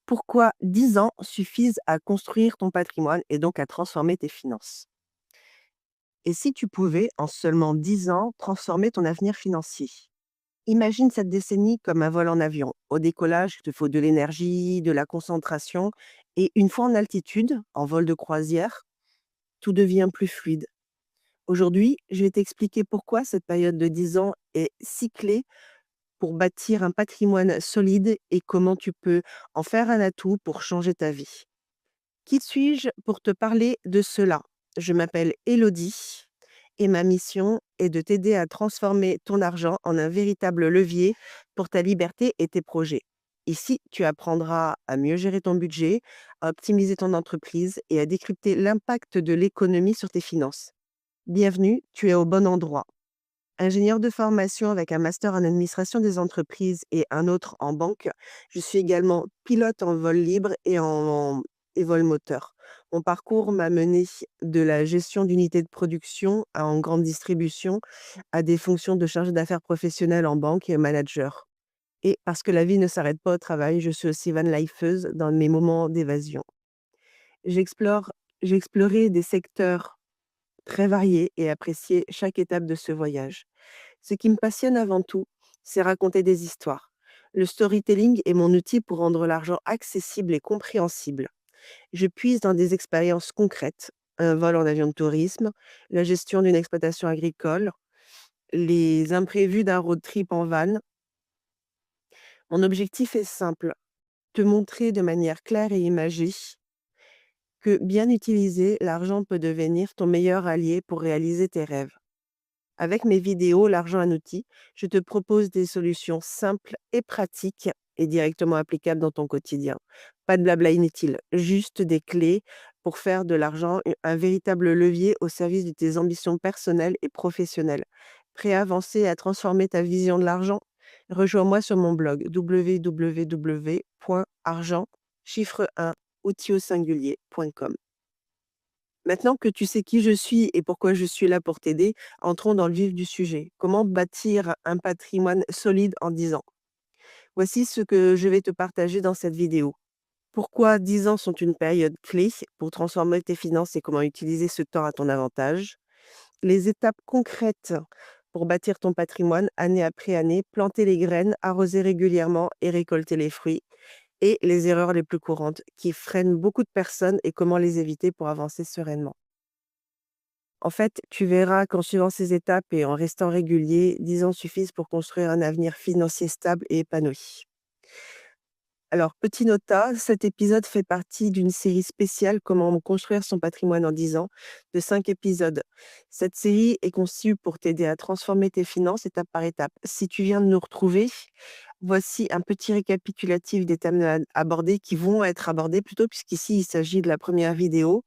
Pourquoi 10 ans suffisent à construire ton patrimoine et donc à transformer tes finances? Et si tu pouvais, en seulement 10 ans, transformer ton avenir financier? Imagine cette décennie comme un vol en avion. Au décollage, il te faut de l'énergie, de la concentration, et une fois en altitude, en vol de croisière, tout devient plus fluide. Aujourd'hui, je vais t'expliquer pourquoi cette période de 10 ans est si clé pour bâtir un patrimoine solide et comment tu peux en faire un atout pour changer ta vie. Qui suis-je pour te parler de cela? Je m'appelle Élodie et ma mission est de t'aider à transformer ton argent en un véritable levier pour ta liberté et tes projets. Ici, tu apprendras à mieux gérer ton budget, à optimiser ton entreprise et à décrypter l'impact de l'économie sur tes finances. Bienvenue, tu es au bon endroit. Ingénieur de formation avec un master en administration des entreprises et un autre en banque, je suis également pilote en vol libre et vol moteur. Mon parcours m'a mené de la gestion d'unités de production en grande distribution à des fonctions de chargé d'affaires professionnel en banque et manager. Et parce que la vie ne s'arrête pas au travail, je suis aussi van-lifeuse dans mes moments d'évasion. J'explore, j'ai exploré des secteurs très variés et apprécié chaque étape de ce voyage. Ce qui me passionne avant tout, c'est raconter des histoires. Le storytelling est mon outil pour rendre l'argent accessible et compréhensible. Je puise dans des expériences concrètes, un vol en avion de tourisme, la gestion d'une exploitation agricole, les imprévus d'un road trip en van. Mon objectif est simple, te montrer de manière claire et imagée que bien utilisé, l'argent peut devenir ton meilleur allié pour réaliser tes rêves. Avec mes vidéos L'argent un outil, je te propose des solutions simples et pratiques et directement applicables dans ton quotidien. Pas de blabla inutile, juste des clés pour faire de l'argent un véritable levier au service de tes ambitions personnelles et professionnelles. Prêt à avancer et à transformer ta vision de l'argent? Rejoins-moi sur mon blog www.argent, chiffre 1, outil au singulier.com. Maintenant que tu sais qui je suis et pourquoi je suis là pour t'aider, entrons dans le vif du sujet. Comment bâtir un patrimoine solide en 10 ans? Voici ce que je vais te partager dans cette vidéo. Pourquoi 10 ans sont une période clé pour transformer tes finances et comment utiliser ce temps à ton avantage? Les étapes concrètes pour bâtir ton patrimoine année après année, planter les graines, arroser régulièrement et récolter les fruits. Et les erreurs les plus courantes qui freinent beaucoup de personnes et comment les éviter pour avancer sereinement. En fait, tu verras qu'en suivant ces étapes et en restant régulier, 10 ans suffisent pour construire un avenir financier stable et épanoui. Alors, petit nota, cet épisode fait partie d'une série spéciale Comment construire son patrimoine en 10 ans, de 5 épisodes. Cette série est conçue pour t'aider à transformer tes finances étape par étape. Si tu viens de nous retrouver, voici un petit récapitulatif des thèmes abordés qui vont être abordés plutôt, puisqu'ici, il s'agit de la première vidéo.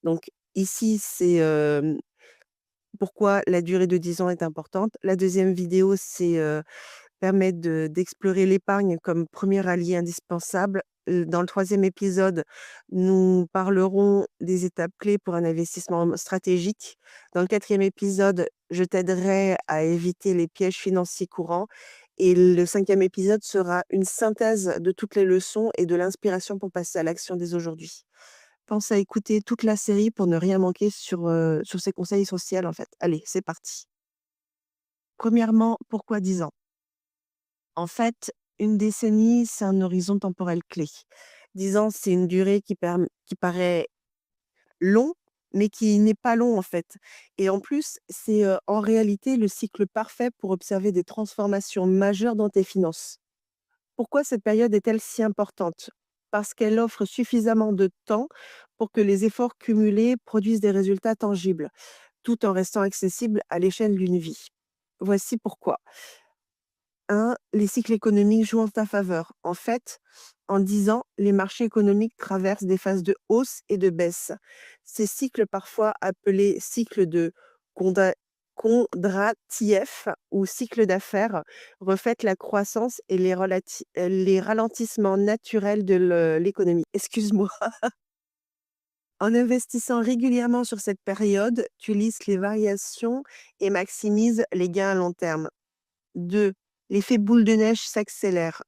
Donc, ici, c'est pourquoi la durée de 10 ans est importante. La deuxième vidéo, c'est, permettre d'explorer l'épargne comme premier allié indispensable. Dans le troisième épisode, nous parlerons des étapes clés pour un investissement stratégique. Dans le quatrième épisode, je t'aiderai à éviter les pièges financiers courants et le cinquième épisode sera une synthèse de toutes les leçons et de l'inspiration pour passer à l'action dès aujourd'hui. Pense à écouter toute la série pour ne rien manquer sur ces conseils essentiels, en fait. Allez, c'est parti. Premièrement, pourquoi 10 ans? En fait, une décennie, c'est un horizon temporel clé. 10 ans, c'est une durée qui paraît long, mais qui n'est pas long, en fait. Et en plus, c'est, en réalité le cycle parfait pour observer des transformations majeures dans tes finances. Pourquoi cette période est-elle si importante? Parce qu'elle offre suffisamment de temps pour que les efforts cumulés produisent des résultats tangibles, tout en restant accessibles à l'échelle d'une vie. Voici pourquoi. 1, les cycles économiques jouent en ta faveur. En fait, en 10 ans, les marchés économiques traversent des phases de hausse et de baisse. Ces cycles, parfois appelés cycles de Konda- Kondratiev ou cycle d'affaires, reflètent la croissance et les ralentissements naturels de l'économie. Excuse-moi. En investissant régulièrement sur cette période, tu lisses les variations et maximises les gains à long terme. 2, l'effet boule de neige s'accélère.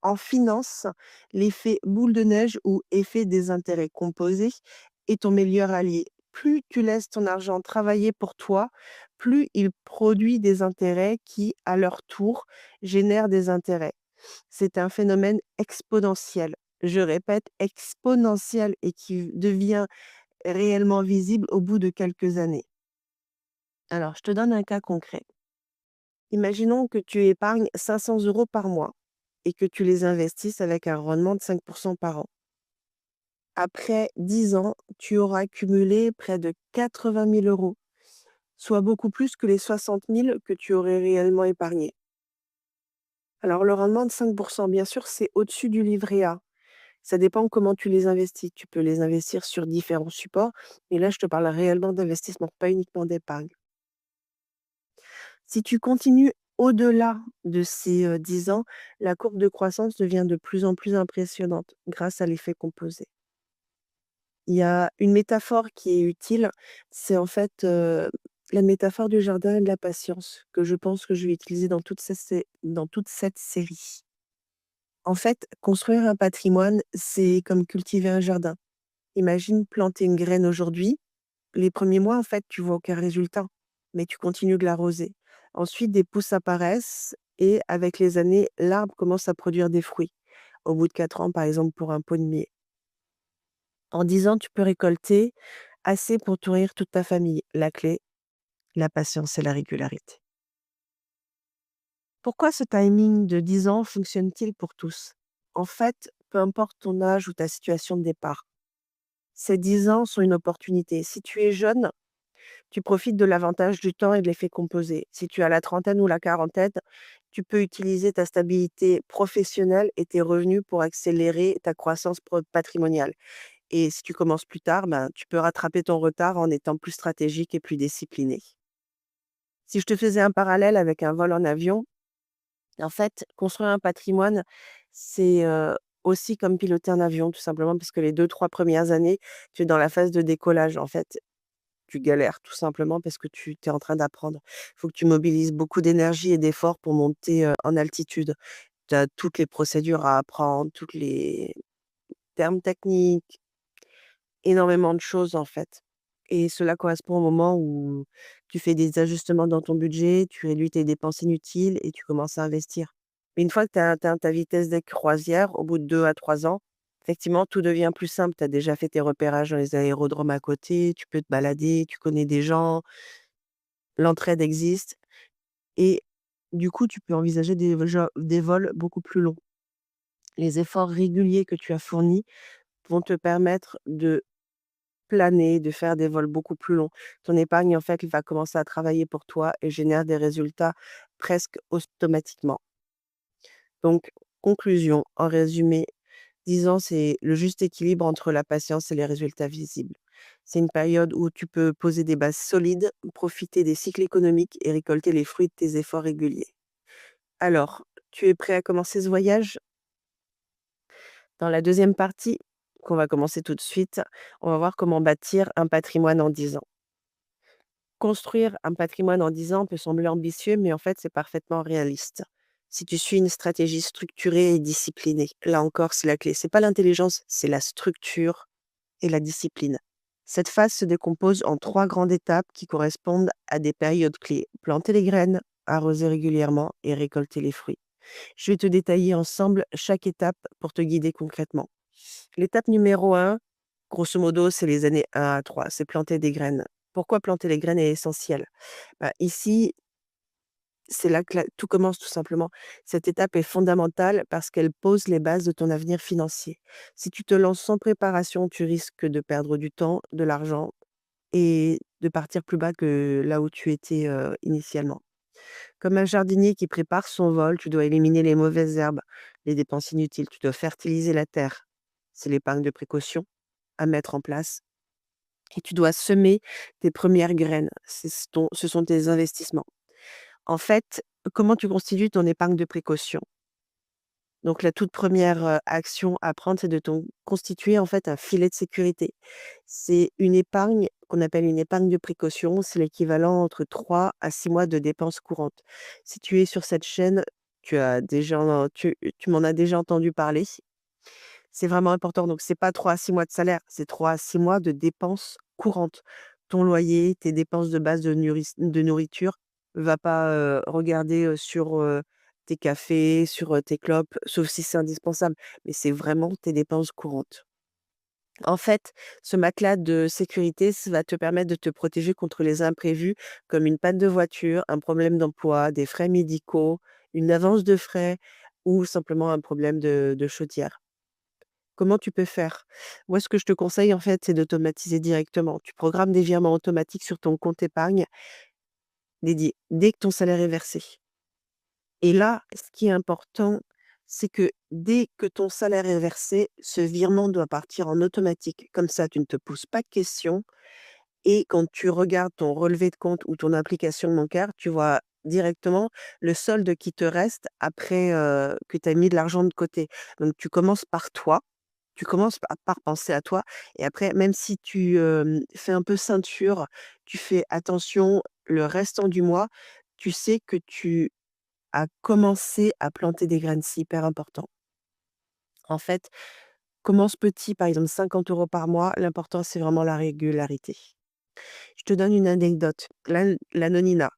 En finance, l'effet boule de neige ou effet des intérêts composés est ton meilleur allié. Plus tu laisses ton argent travailler pour toi, plus il produit des intérêts qui, à leur tour, génèrent des intérêts. C'est un phénomène exponentiel. Je répète, exponentiel et qui devient réellement visible au bout de quelques années. Alors, je te donne un cas concret. Imaginons que tu épargnes 500 € par mois et que tu les investisses avec un rendement de 5 par an. Après 10 ans, tu auras cumulé près de 80 000 €, soit beaucoup plus que les 60 000 que tu aurais réellement épargnés. Alors, le rendement de 5 bien sûr, c'est au-dessus du livret A. Ça dépend comment tu les investis. Tu peux les investir sur différents supports, mais là, je te parle réellement d'investissement, pas uniquement d'épargne. Si tu continues au-delà de ces 10 ans, la courbe de croissance devient de plus en plus impressionnante grâce à l'effet composé. Il y a une métaphore qui est utile, c'est en fait, la métaphore du jardin et de la patience que je pense que je vais utiliser dans toute cette série. En fait, construire un patrimoine, c'est comme cultiver un jardin. Imagine planter une graine aujourd'hui. Les premiers mois, en fait, tu vois aucun résultat, mais tu continues de l'arroser. Ensuite, des pousses apparaissent et avec les années, l'arbre commence à produire des fruits. Au bout de 4 ans, par exemple, pour un pommier. En 10 ans, tu peux récolter assez pour nourrir toute ta famille. La clé, la patience et la régularité. Pourquoi ce timing de 10 ans fonctionne-t-il pour tous? En fait, peu importe ton âge ou ta situation de départ, ces 10 ans sont une opportunité. Si tu es jeune, tu profites de l'avantage du temps et de l'effet composé. Si tu as la trentaine ou la quarantaine, tu peux utiliser ta stabilité professionnelle et tes revenus pour accélérer ta croissance patrimoniale. Et si tu commences plus tard, ben, tu peux rattraper ton retard en étant plus stratégique et plus discipliné. Si je te faisais un parallèle avec un vol en avion, en fait, construire un patrimoine, c'est aussi comme piloter un avion, tout simplement, parce que les 2, 3 premières années, tu es dans la phase de décollage. En fait, tu galères tout simplement parce que tu es en train d'apprendre. Il faut que tu mobilises beaucoup d'énergie et d'efforts pour monter en altitude. Tu as toutes les procédures à apprendre, tous les termes techniques, énormément de choses en fait. Et cela correspond au moment où tu fais des ajustements dans ton budget, tu réduis tes dépenses inutiles et tu commences à investir. Mais une fois que tu as atteint ta vitesse de croisière, au bout de 2 à 3 ans, effectivement, tout devient plus simple. Tu as déjà fait tes repérages dans les aérodromes à côté, tu peux te balader, tu connais des gens, l'entraide existe et du coup, tu peux envisager des vols beaucoup plus longs. Les efforts réguliers que tu as fournis vont te permettre de planer, de faire des vols beaucoup plus longs. Ton épargne, en fait, elle va commencer à travailler pour toi et génère des résultats presque automatiquement. Donc, conclusion, en résumé, 10 ans, c'est le juste équilibre entre la patience et les résultats visibles. C'est une période où tu peux poser des bases solides, profiter des cycles économiques et récolter les fruits de tes efforts réguliers. Alors, tu es prêt à commencer ce voyage? Dans la deuxième partie, qu'on va commencer tout de suite, on va voir comment bâtir un patrimoine en 10 ans. Construire un patrimoine en 10 ans peut sembler ambitieux, mais en fait, c'est parfaitement réaliste. Si tu suis une stratégie structurée et disciplinée, là encore, c'est la clé. C'est pas l'intelligence, c'est la structure et la discipline. Cette phase se décompose en 3 grandes étapes qui correspondent à des périodes clés. Planter les graines, arroser régulièrement et récolter les fruits. Je vais te détailler ensemble chaque étape pour te guider concrètement. L'étape numéro 1, grosso modo, c'est les années 1 à 3, c'est planter des graines. Pourquoi planter les graines est essentiel? Bah, ici, c'est là que tout commence tout simplement. Cette étape est fondamentale parce qu'elle pose les bases de ton avenir financier. Si tu te lances sans préparation, tu risques de perdre du temps, de l'argent et de partir plus bas que là où tu étais initialement. Comme un jardinier qui prépare son vol, tu dois éliminer les mauvaises herbes, les dépenses inutiles, tu dois fertiliser la terre. C'est l'épargne de précaution à mettre en place et tu dois semer tes premières graines. Ce sont tes investissements. En fait, comment tu constitues ton épargne de précaution? Donc la toute première action à prendre, c'est de constituer en fait un filet de sécurité. C'est une épargne qu'on appelle une épargne de précaution, c'est l'équivalent entre 3 à 6 mois de dépenses courantes. Si tu es sur cette chaîne, tu m'en as déjà entendu parler. C'est vraiment important. Donc c'est pas 3 à 6 mois de salaire, c'est 3 à 6 mois de dépenses courantes. Ton loyer, tes dépenses de base de nourriture. Va pas, regarder, sur, tes cafés, sur, tes clopes, sauf si c'est indispensable, mais c'est vraiment tes dépenses courantes. En fait, ce matelas de sécurité, ça va te permettre de te protéger contre les imprévus comme une panne de voiture, un problème d'emploi, des frais médicaux, une avance de frais ou simplement un problème de chaudière. Comment tu peux faire? Moi, ce que je te conseille, en fait, c'est d'automatiser directement. Tu programmes des virements automatiques sur ton compte épargne dédié dès que ton salaire est versé. Et là, ce qui est important, c'est que dès que ton salaire est versé, ce virement doit partir en automatique. Comme ça, tu ne te poses pas de questions. Et quand tu regardes ton relevé de compte ou ton application bancaire, tu vois directement le solde qui te reste après que tu as mis de l'argent de côté. Donc, tu commences par toi. Tu commences par penser à toi et après même si tu, fais un peu ceinture, tu fais attention le restant du mois, tu sais que tu as commencé à planter des graines, c'est hyper important. En fait, commence petit, par exemple 50 € par mois, l'important c'est vraiment la régularité. Je te donne une anecdote, la nonina.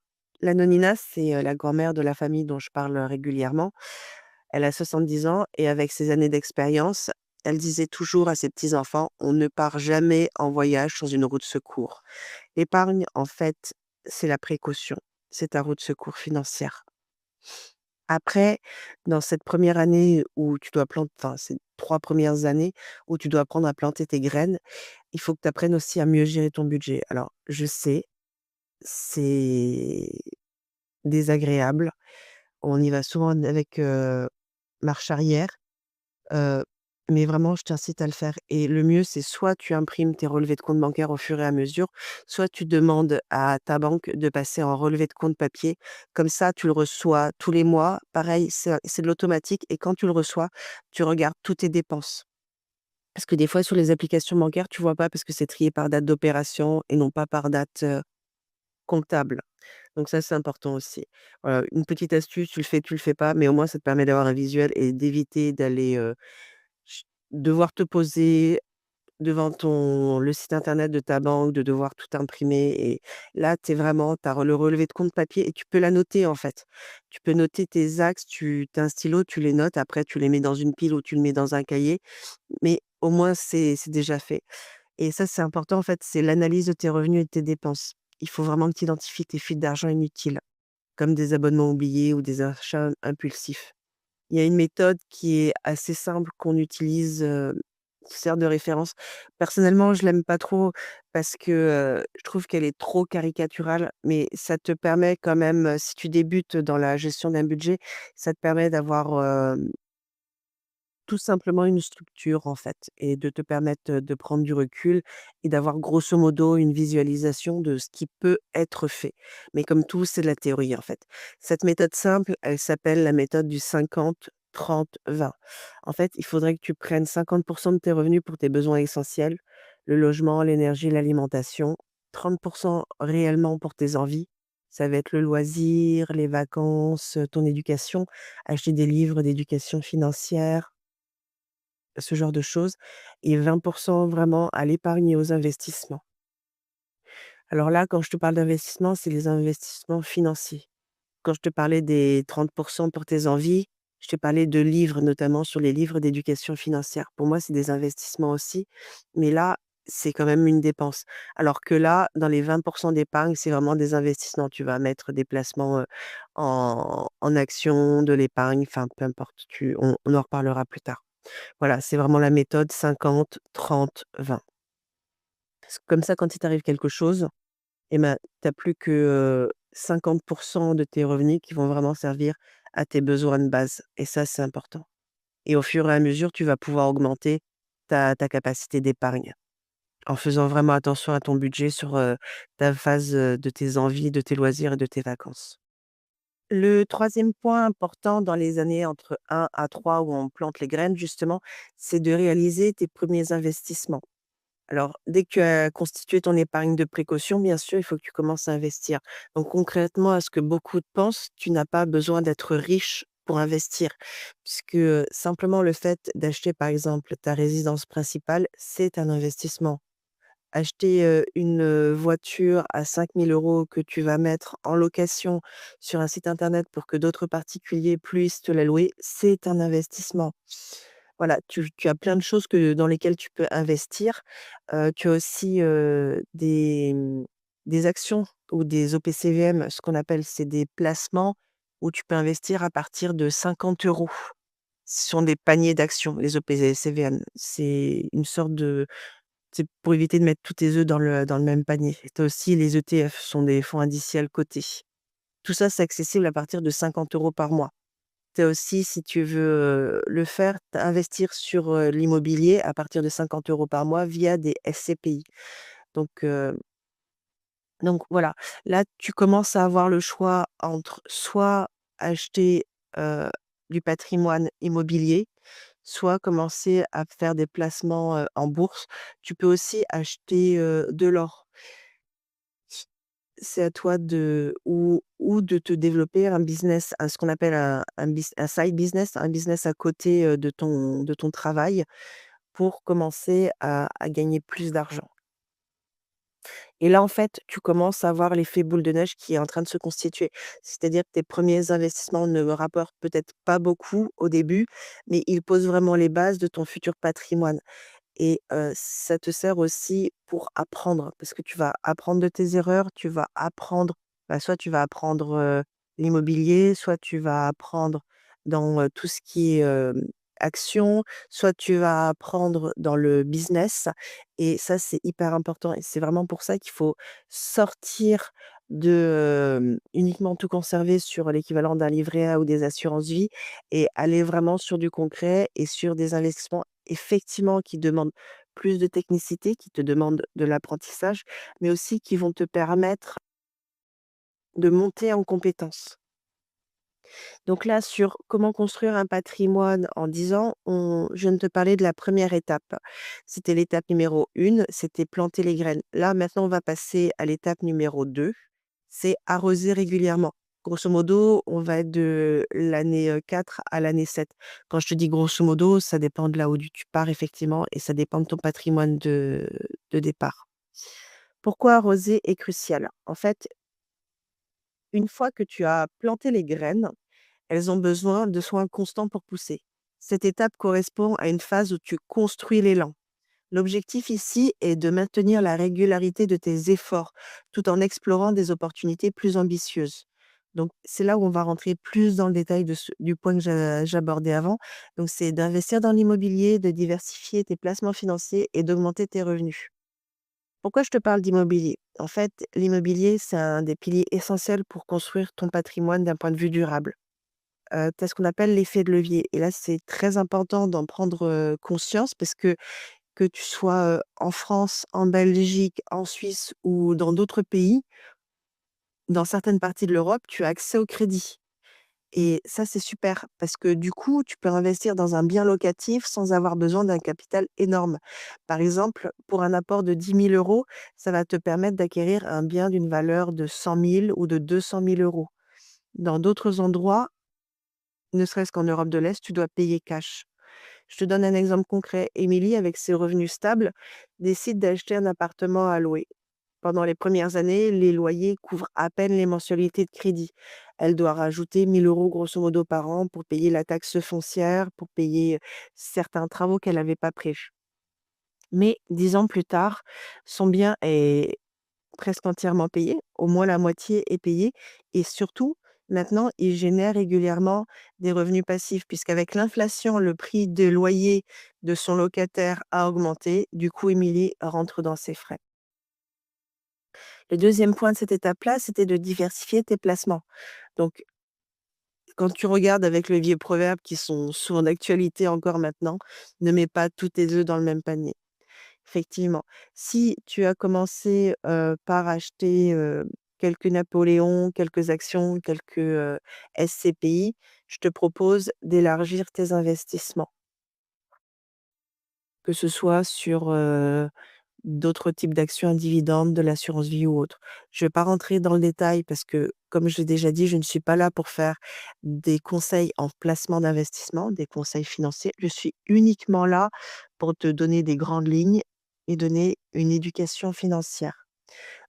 La nonina, c'est, la grand-mère de la famille dont je parle, régulièrement. Elle a 70 ans et avec ses années d'expérience, elle disait toujours à ses petits-enfants: «On ne part jamais en voyage sans une roue de secours». L'épargne, en fait, c'est la précaution, c'est ta roue de secours financière. Après, dans cette première année où tu dois planter, enfin, ces 3 premières années où tu dois apprendre à planter tes graines, il faut que tu apprennes aussi à mieux gérer ton budget. Alors, je sais, c'est désagréable. On y va souvent avec, marche arrière. Heu, mais vraiment, je t'incite à le faire et le mieux, c'est soit tu imprimes tes relevés de compte bancaire au fur et à mesure, soit tu demandes à ta banque de passer en relevé de compte papier. Comme ça, tu le reçois tous les mois. Pareil, c'est de l'automatique et quand tu le reçois, tu regardes toutes tes dépenses. Parce que des fois, sur les applications bancaires, tu vois pas parce que c'est trié par date d'opération et non pas par date, comptable. Donc ça, c'est important aussi. Voilà, une petite astuce, tu le fais pas, mais au moins ça te permet d'avoir un visuel et d'éviter d'aller, ch devoir te poser devant le site internet de ta banque, de devoir tout imprimer et là, tu as le relevé de compte papier et tu peux la noter, en fait. Tu peux noter tes axes, tu as un stylo, tu les notes, après tu les mets dans une pile ou tu le mets dans un cahier, mais au moins c'est déjà fait et ça, c'est important, en fait, c'est l'analyse de tes revenus et de tes dépenses. Il faut vraiment que tu identifies tes fuites d'argent inutiles, comme des abonnements oubliés ou des achats impulsifs. Il y a une méthode qui est assez simple qu'on utilise, qui sert de référence. Personnellement, je l'aime pas trop parce que, je trouve qu'elle est trop caricaturale, mais ça te permet quand même, si tu débutes dans la gestion d'un budget, ça te permet d'avoir, tout simplement une structure, en fait et de te permettre, de prendre du recul et d'avoir grosso modo une visualisation de ce qui peut être fait. Mais comme tout, c'est de la théorie, en fait. Cette méthode simple, elle s'appelle la méthode du 50-30-20. En fait, il faudrait que tu prennes 50 de tes revenus pour tes besoins essentiels, le logement, l'énergie, l'alimentation, 30 réellement pour tes envies. Ça va être le loisir, les vacances, ton éducation, acheter des livres d'éducation financière, ce genre de choses et 20 vraiment à l'épargne et aux investissements. Alors là, quand je te parle d'investissement, c'est les investissements financiers. Quand je te parlais des 30 pour tes envies, je te parlais de livres, notamment sur les livres d'éducation financière. Pour moi, c'est des investissements aussi, mais là, c'est quand même une dépense. Alors que là, dans les 20 d'épargne, c'est vraiment des investissements. Tu vas mettre des placements, en actions, de l'épargne, enfin peu importe, on en reparlera plus tard. Voilà, c'est vraiment la méthode 50-30-20. Parce que comme ça, quand il t'arrive quelque chose, et ben, tu as plus que, 50 de tes revenus qui vont vraiment servir à tes besoins de base et ça, c'est important et au fur et à mesure, tu vas pouvoir augmenter ta capacité d'épargne en faisant vraiment attention à ton budget sur, ta phase, de tes envies, de tes loisirs et de tes vacances. Le troisième point important dans les années entre 1 à 3 où on plante les graines justement, c'est de réaliser tes premiers investissements. Alors, dès que tu as constitué ton épargne de précaution, bien sûr, il faut que tu commences à investir. Donc concrètement, à ce que beaucoup pensent, tu n'as pas besoin d'être riche pour investir. Puisque, simplement le fait d'acheter, par exemple, ta résidence principale, c'est un investissement. Acheter, une, voiture à 5 000 € que tu vas mettre en location sur un site internet pour que d'autres particuliers puissent te la louer, c'est un investissement. Voilà, tu as plein de choses dans lesquelles tu peux investir. Tu as aussi, des actions ou des OPCVM, ce qu'on appelle, c'est des placements où tu peux investir à partir de 50 €. Ce sont des paniers d'actions, les OPCVM. C'est une sorte de c'est pour éviter de mettre tous tes œufs dans le même panier. Tu as aussi les ETF, ce sont des fonds indiciels cotés. Tout ça, c'est accessible à partir de 50 € par mois. Tu as aussi, si tu veux, le faire, investir sur, l'immobilier à partir de 50 € par mois via des SCPI. Donc heu, donc voilà, là, tu commences à avoir le choix entre soit acheter, heu, du patrimoine immobilier, soit commencer à faire des placements, en bourse. Tu peux aussi acheter, de l'or. C'est à toi ou de te développer un business, ce qu'on appelle un side business, un business à côté, de ton travail pour commencer à gagner plus d'argent. Et là, en fait, tu commences à voir l'effet boule de neige qui est en train de se constituer. C'est-à-dire que tes premiers investissements ne rapportent peut-être pas beaucoup au début, mais ils posent vraiment les bases de ton futur patrimoine. Et ça te sert aussi pour apprendre, parce que tu vas apprendre de tes erreurs, tu vas apprendre, soit tu vas apprendre, l'immobilier, soit tu vas apprendre dans, tout ce qui est, action, soit tu vas apprendre dans le business et ça, c'est hyper important et c'est vraiment pour ça qu'il faut sortir de, uniquement tout conserver sur l'équivalent d'un livret A ou des assurances vie et aller vraiment sur du concret et sur des investissements effectivement qui demandent plus de technicité, qui te demandent de l'apprentissage, mais aussi qui vont te permettre de monter en compétences. Donc là, sur comment construire un patrimoine en 10 ans, je viens de te parler de la première étape. C'était l'étape numéro 1, c'était planter les graines. Là, maintenant, on va passer à l'étape numéro 2, c'est arroser régulièrement. Grosso modo, on va être de l'année 4 à l'année 7. Quand je te dis grosso modo, ça dépend de là où tu pars effectivement et ça dépend de ton patrimoine de départ. Pourquoi arroser est crucial? En fait, une fois que tu as planté les graines, elles ont besoin de soins constants pour pousser. Cette étape correspond à une phase où tu construis l'élan. L'objectif ici est de maintenir la régularité de tes efforts tout en explorant des opportunités plus ambitieuses. Donc, c'est là où on va rentrer plus dans le détail du point que j'abordais avant. Donc, c'est d'investir dans l'immobilier, de diversifier tes placements financiers et d'augmenter tes revenus. Pourquoi je te parle d'immobilier? En fait, l'immobilier, c'est un des piliers essentiels pour construire ton patrimoine d'un point de vue durable. Tu as ce qu'on appelle l'effet de levier et là, c'est très important d'en prendre, conscience parce que tu sois, en France, en Belgique, en Suisse ou dans d'autres pays, dans certaines parties de l'Europe, tu as accès au crédit et ça, c'est super parce que du coup, tu peux investir dans un bien locatif sans avoir besoin d'un capital énorme. Par exemple, pour un apport de 10 000 €, ça va te permettre d'acquérir un bien d'une valeur de 100 000 ou de 200 000 €. Dans d'autres endroits, ne serait-ce qu'en Europe de l'Est, tu dois payer cash. Je te donne un exemple concret. Émilie, avec ses revenus stables, décide d'acheter un appartement à louer. Pendant les premières années, les loyers couvrent à peine les mensualités de crédit. Elle doit rajouter 1 000 € grosso modo par an pour payer la taxe foncière, pour payer certains travaux qu'elle n'avait pas prévus. Mais 10 ans plus tard, son bien est presque entièrement payé, au moins la moitié est payée et surtout, maintenant, il génère régulièrement des revenus passifs puisqu'avec l'inflation, le prix des loyers de son locataire a augmenté. Du coup, Émilie rentre dans ses frais. Le deuxième point de cette étape-là, c'était de diversifier tes placements. Donc, quand tu regardes avec le vieux proverbe qui sont souvent d'actualité encore maintenant, ne mets pas tous tes œufs dans le même panier. Effectivement. Si tu as commencé, par acheter, quelques Napoléon, quelques actions, quelques, SCPI, je te propose d'élargir tes investissements. Que ce soit sur, d'autres types d'actions à dividendes, de l'assurance vie ou autre. Je ne vais pas rentrer dans le détail parce que, comme je l'ai déjà dit, je ne suis pas là pour faire des conseils en placement d'investissement, des conseils financiers. Je suis uniquement là pour te donner des grandes lignes et donner une éducation financière.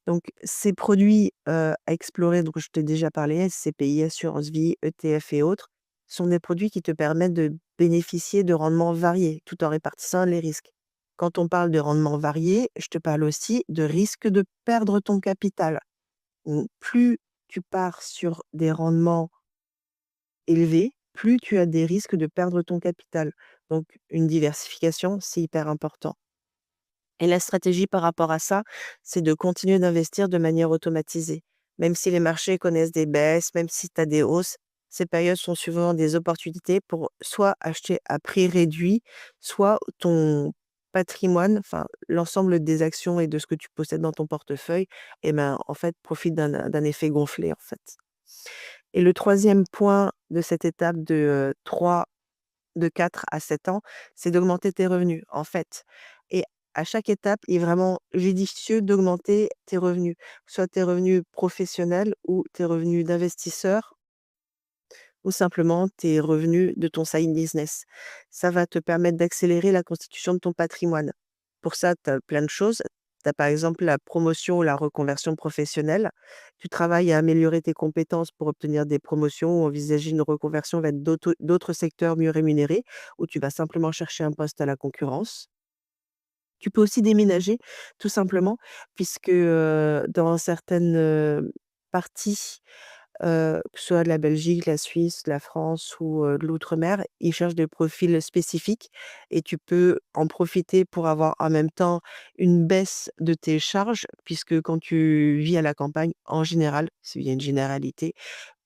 Donc ces produits, à explorer, donc je t'ai déjà parlé, SCPI, assurance vie, ETF et autres, sont des produits qui te permettent de bénéficier de rendements variés, tout en répartissant les risques. Quand on parle de rendements variés, je te parle aussi de risque de perdre ton capital. Donc plus tu pars sur des rendements élevés, plus tu as des risques de perdre ton capital. Donc une diversification, c'est hyper important. Et la stratégie par rapport à ça, c'est de continuer d'investir de manière automatisée. Même si les marchés connaissent des baisses, même si tu as des hausses, ces périodes sont souvent des opportunités pour soit acheter à prix réduit, soit ton patrimoine, enfin l'ensemble des actions et de ce que tu possèdes dans ton portefeuille, et ben, en fait, profite d'un effet gonflé, en fait. Et le troisième point de cette étape de 4 à 7 ans, c'est d'augmenter tes revenus, en fait. Et à chaque étape, il est vraiment judicieux d'augmenter tes revenus, soit tes revenus professionnels ou tes revenus d'investisseur ou simplement tes revenus de ton side business. Ça va te permettre d'accélérer la constitution de ton patrimoine. Pour ça, tu as plein de choses. Tu as par exemple la promotion ou la reconversion professionnelle. Tu travailles à améliorer tes compétences pour obtenir des promotions ou envisager une reconversion vers d'autres secteurs mieux rémunérés, où tu vas simplement chercher un poste à la concurrence. Tu peux aussi déménager, tout simplement, puisque dans certaines parties, que ce soit de la Belgique, la Suisse, la France ou de l'outre-mer, ils cherchent des profils spécifiques et tu peux en profiter pour avoir en même temps une baisse de tes charges, puisque quand tu vis à la campagne, en général, s'il y a une généralité,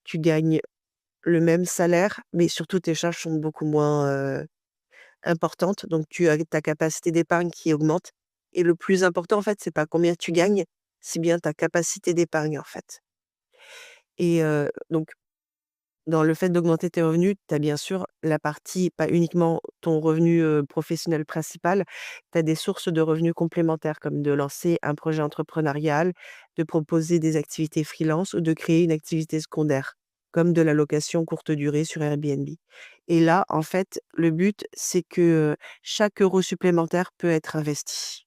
tu gagnes le même salaire, mais surtout tes charges sont beaucoup moins importantes, donc tu as ta capacité d'épargne qui augmente et le plus important, en fait, c'est pas combien tu gagnes, c'est bien ta capacité d'épargne, en fait. Et donc dans le fait d'augmenter tes revenus, tu as bien sûr la partie, pas uniquement ton revenu, professionnel principal, tu as des sources de revenus complémentaires comme de lancer un projet entrepreneurial, de proposer des activités freelance ou de créer une activité secondaire, comme de la location courte durée sur Airbnb. Et là, en fait, le but, c'est que, chaque euro supplémentaire peut être investi.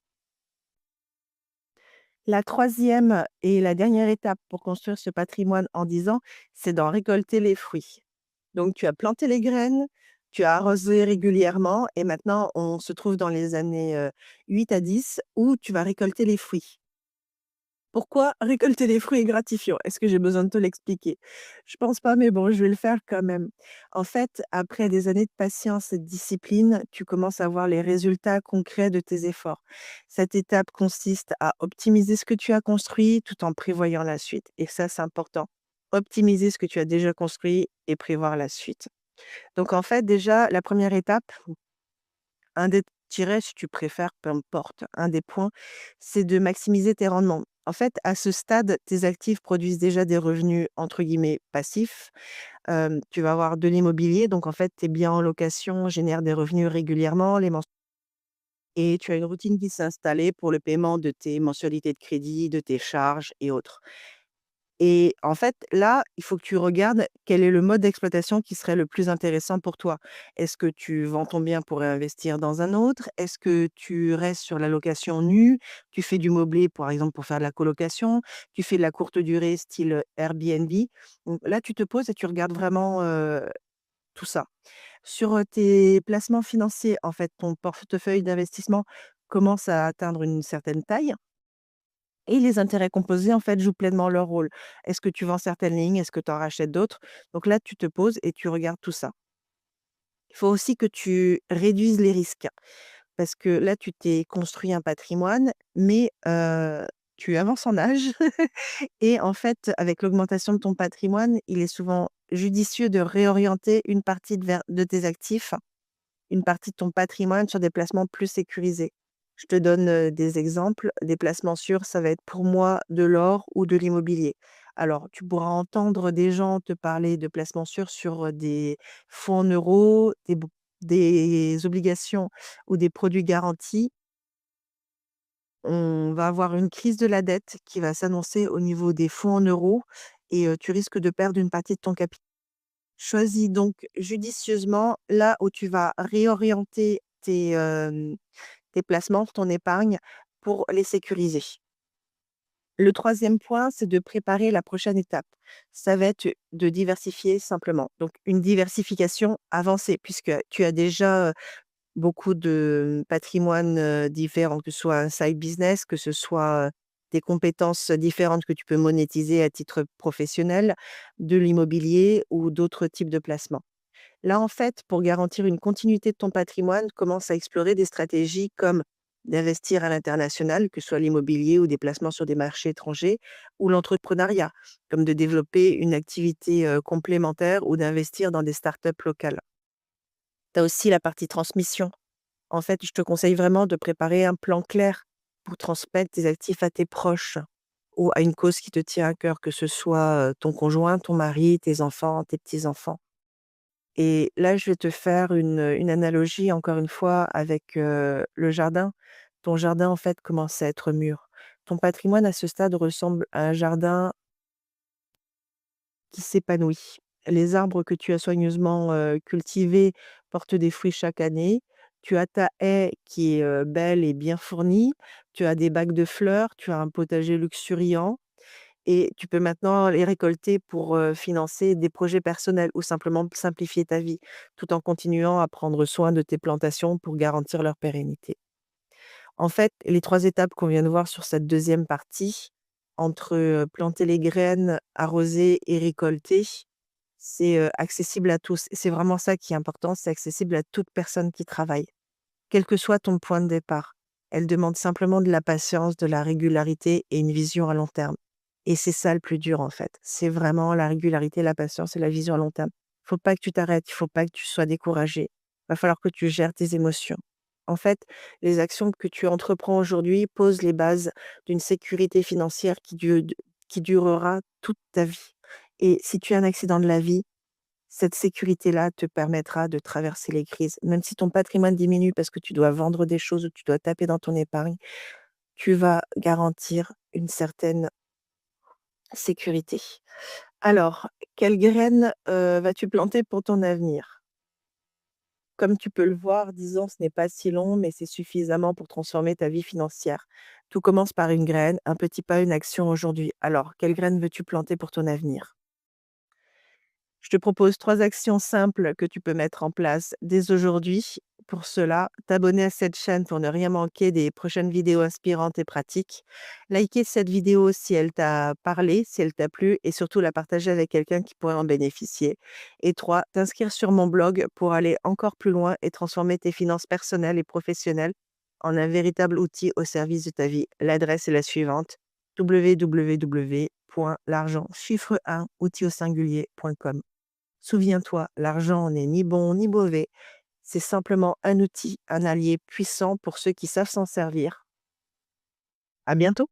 La troisième et la dernière étape pour construire ce patrimoine en 10 ans, c'est d'en récolter les fruits. Donc tu as planté les graines, tu as arrosé régulièrement et maintenant on se trouve dans les années, 8 à 10 où tu vas récolter les fruits. Pourquoi récolter les fruits est gratifiant? Est-ce que j'ai besoin de te l'expliquer? Je pense pas, mais bon, je vais le faire quand même. En fait, après des années de patience et de discipline, tu commences à voir les résultats concrets de tes efforts. Cette étape consiste à optimiser ce que tu as construit tout en prévoyant la suite. Et ça, c'est important. Optimiser ce que tu as déjà construit et prévoir la suite. Donc, en fait, déjà, la première étape, un des tirets, si tu préfères, peu importe, un des points, c'est de maximiser tes rendements. En fait, à ce stade, tes actifs produisent déjà des revenus entre guillemets «passifs». Tu vas avoir de l'immobilier, donc en fait, tes biens en location génèrent des revenus régulièrement, et tu as une routine qui s'est installée pour le paiement de tes mensualités de crédit, de tes charges et autres. Et en fait, là, il faut que tu regardes quel est le mode d'exploitation qui serait le plus intéressant pour toi. Est-ce que tu vends ton bien pour réinvestir dans un autre? Est-ce que tu restes sur la location nue? Tu fais du meublé, par exemple, pour faire de la colocation? Tu fais de la courte durée style, Airbnb? Donc là, tu te poses et tu regardes vraiment, tout ça. Sur, tes placements financiers, en fait, ton portefeuille d'investissement commence à atteindre une certaine taille. Et les intérêts composés, en fait, jouent pleinement leur rôle. Est-ce que tu vends certaines lignes? Est-ce que tu en rachètes d'autres? Donc là, tu te poses et tu regardes tout ça. Il faut aussi que tu réduises les risques parce que là, tu t'es construit un patrimoine, mais tu avances en âge et en fait, avec l'augmentation de ton patrimoine, il est souvent judicieux de réorienter une partie de tes actifs, une partie de ton patrimoine sur des placements plus sécurisés. Je te donne, des exemples. Des placements sûrs, ça va être pour moi de l'or ou de l'immobilier. Alors, tu pourras entendre des gens te parler de placements sûrs sur, des fonds en euros, des obligations ou des produits garantis. On va avoir une crise de la dette qui va s'annoncer au niveau des fonds en euros et tu risques de perdre une partie de ton capital. Choisis donc judicieusement là où tu vas réorienter tes placements, ton épargne pour les sécuriser. Le troisième point, c'est de préparer la prochaine étape. Ça va être de diversifier simplement. Donc une diversification avancée puisque tu as déjà, beaucoup de patrimoine, différents, que ce soit un side business, que ce soit, des compétences différentes que tu peux monétiser à titre professionnel, de l'immobilier ou d'autres types de placements. Là, en fait, pour garantir une continuité de ton patrimoine, commence à explorer des stratégies comme d'investir à l'international, que ce soit l'immobilier ou des placements sur des marchés étrangers, ou l'entrepreneuriat, comme de développer une activité complémentaire ou d'investir dans des startups locales. Tu as aussi la partie transmission. En fait, je te conseille vraiment de préparer un plan clair pour transmettre tes actifs à tes proches ou à une cause qui te tient à cœur, que ce soit ton conjoint, ton mari, tes enfants, tes petits-enfants. Et là, je vais te faire une analogie encore une fois avec, le jardin. Ton jardin, en fait, commence à être mûr. Ton patrimoine à ce stade ressemble à un jardin qui s'épanouit. Les arbres que tu as soigneusement, cultivés portent des fruits chaque année. Tu as ta haie qui est, belle et bien fournie. Tu as des bacs de fleurs, tu as un potager luxuriant. Et tu peux maintenant les récolter pour, financer des projets personnels ou simplement simplifier ta vie, tout en continuant à prendre soin de tes plantations pour garantir leur pérennité. En fait, les 3 étapes qu'on vient de voir sur cette deuxième partie, entre, planter les graines, arroser et récolter, c'est, accessible à tous. Et c'est vraiment ça qui est important, c'est accessible à toute personne qui travaille, quel que soit ton point de départ. Elle demande simplement de la patience, de la régularité et une vision à long terme. Et c'est ça le plus dur, en fait. C'est vraiment la régularité, la patience et la vision à long terme. Faut pas que tu t'arrêtes, il faut pas que tu sois découragé. Va falloir que tu gères tes émotions. En fait, les actions que tu entreprends aujourd'hui posent les bases d'une sécurité financière qui durera toute ta vie. Et si tu as un accident de la vie, cette sécurité-là te permettra de traverser les crises. Même si ton patrimoine diminue parce que tu dois vendre des choses ou tu dois taper dans ton épargne, tu vas garantir une certaine sécurité. Alors, quelles graines, vas-tu planter pour ton avenir? Comme tu peux le voir, 10 ans, ce n'est pas si long, mais c'est suffisamment pour transformer ta vie financière. Tout commence par une graine, un petit pas, une action aujourd'hui. Alors, quelle graine veux-tu planter pour ton avenir? Je te propose 3 actions simples que tu peux mettre en place dès aujourd'hui. Pour cela, t'abonner à cette chaîne pour ne rien manquer des prochaines vidéos inspirantes et pratiques. Liker cette vidéo si elle t'a parlé, si elle t'a plu et surtout la partager avec quelqu'un qui pourrait en bénéficier. Et 3, t'inscrire sur mon blog pour aller encore plus loin et transformer tes finances personnelles et professionnelles en un véritable outil au service de ta vie. L'adresse est la suivante: www.l'argent chiffre 1 outil au singulier.com. Souviens-toi, l'argent n'est ni bon ni mauvais, c'est simplement un outil, un allié puissant pour ceux qui savent s'en servir. À bientôt!